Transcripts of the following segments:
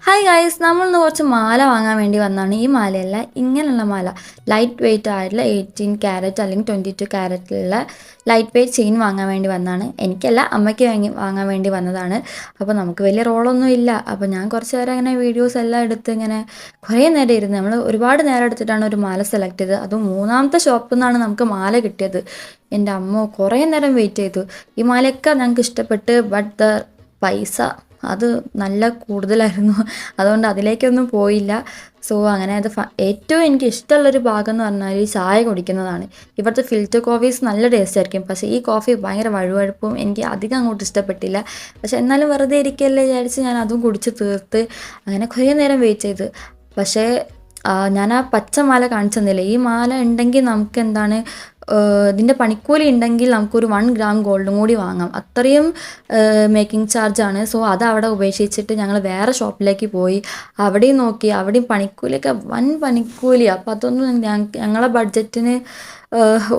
Hi guys, നമ്മളിന്ന് കുറച്ച് മാല വാങ്ങാൻ വേണ്ടി വന്നതാണ്. ഈ മാലയല്ല, ഇങ്ങനെയുള്ള മാല ലൈറ്റ് വെയ്റ്റ് ആയിട്ടുള്ള 18 ക്യാരറ്റ് അല്ലെങ്കിൽ 22 ക്യാരറ്റിലുള്ള ലൈറ്റ് വെയ്റ്റ് ചെയിൻ വാങ്ങാൻ വേണ്ടി വന്നതാണ്. എനിക്കല്ല, അമ്മയ്ക്ക് വാങ്ങാൻ വേണ്ടി വന്നതാണ്. അപ്പോൾ നമുക്ക് വലിയ റോളൊന്നും ഇല്ല. അപ്പോൾ ഞാൻ കുറച്ച് നേരം അങ്ങനെ വീഡിയോസ് എല്ലാം എടുത്ത് ഇങ്ങനെ കുറേ നേരം ഇരുന്ന് നമ്മൾ ഒരുപാട് നേരം എടുത്തിട്ടാണ് ഒരു മാല സെലക്ട് ചെയ്തത്. അതും മൂന്നാമത്തെ ഷോപ്പിൽ നിന്നാണ് നമുക്ക് മാല കിട്ടിയത്. എൻ്റെ അമ്മ കുറേ നേരം വെയിറ്റ് ചെയ്തു. ഈ മാലയൊക്കെ ഞങ്ങൾക്ക് ഇഷ്ടപ്പെട്ട്, ബട്ട് പൈസ അത് നല്ല കൂടുതലായിരുന്നു. അതുകൊണ്ട് അതിലേക്കൊന്നും പോയില്ല. സോ അങ്ങനെ അത് ഏറ്റവും എനിക്ക് ഇഷ്ടമുള്ളൊരു ഭാഗം എന്ന് പറഞ്ഞാൽ ഈ ചായ കുടിക്കുന്നതാണ്. ഇവിടുത്തെ ഫിൽറ്റർ കോഫീസ് നല്ല ടേസ്റ്റ് ആയിരിക്കും, പക്ഷേ ഈ കോഫി ഭയങ്കര വഴുവഴുപ്പും എനിക്ക് അധികം അങ്ങോട്ട് ഇഷ്ടപ്പെട്ടില്ല. പക്ഷെ എന്നാലും വെറുതെ ഇരിക്കല്ലേ വിചാരിച്ച് ഞാൻ അതും കുടിച്ച് തീർത്ത് അങ്ങനെ കുറേ നേരം വെയിറ്റ് ചെയ്ത്. പക്ഷേ ഞാൻ ആ പച്ച മാല കാണിച്ചു തന്നില്ലേ, ഈ മാല ഉണ്ടെങ്കിൽ നമുക്ക് എന്താണ് ഇതിൻ്റെ പണിക്കൂലി ഉണ്ടെങ്കിൽ നമുക്കൊരു 1 ഗ്രാം ഗോൾഡും കൂടി വാങ്ങാം. അത്രയും മേക്കിംഗ് ചാർജാണ്. സോ അത് അവിടെ ഉപേക്ഷിച്ചിട്ട് ഞങ്ങൾ വേറെ ഷോപ്പിലേക്ക് പോയി. അവിടെയും നോക്കി, അവിടെയും പണിക്കൂലിയൊക്കെ വൻ പണിക്കൂലി. അപ്പോൾ അതൊന്നും ഞങ്ങളെ ബഡ്ജറ്റിന്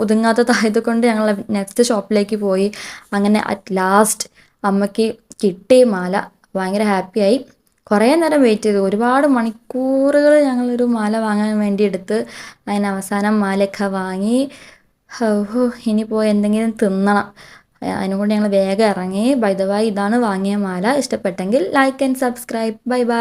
ഒതുങ്ങാത്തതായത് കൊണ്ട് ഞങ്ങൾ നെക്സ്റ്റ് ഷോപ്പിലേക്ക് പോയി. അങ്ങനെ അറ്റ് ലാസ്റ്റ് അമ്മയ്ക്ക് കിട്ടിയ മാല ഭയങ്കര ഹാപ്പിയായി. കുറേ നേരം വെയിറ്റ് ചെയ്തു, ഒരുപാട് മണിക്കൂറുകൾ ഞങ്ങളൊരു മാല വാങ്ങാൻ വേണ്ടി എടുത്ത്. അതിന് അവസാനം മാലയൊക്കെ വാങ്ങി. ഇനി പോയി എന്തെങ്കിലും തിന്നണം. അതിനുകൊണ്ട് ഞങ്ങൾ വേഗം ഇറങ്ങി. ബൈ ദ വൈ, ഇതാണ് വാങ്ങിയ മാല. ഇഷ്ടപ്പെട്ടെങ്കിൽ like and subscribe. Bye bye.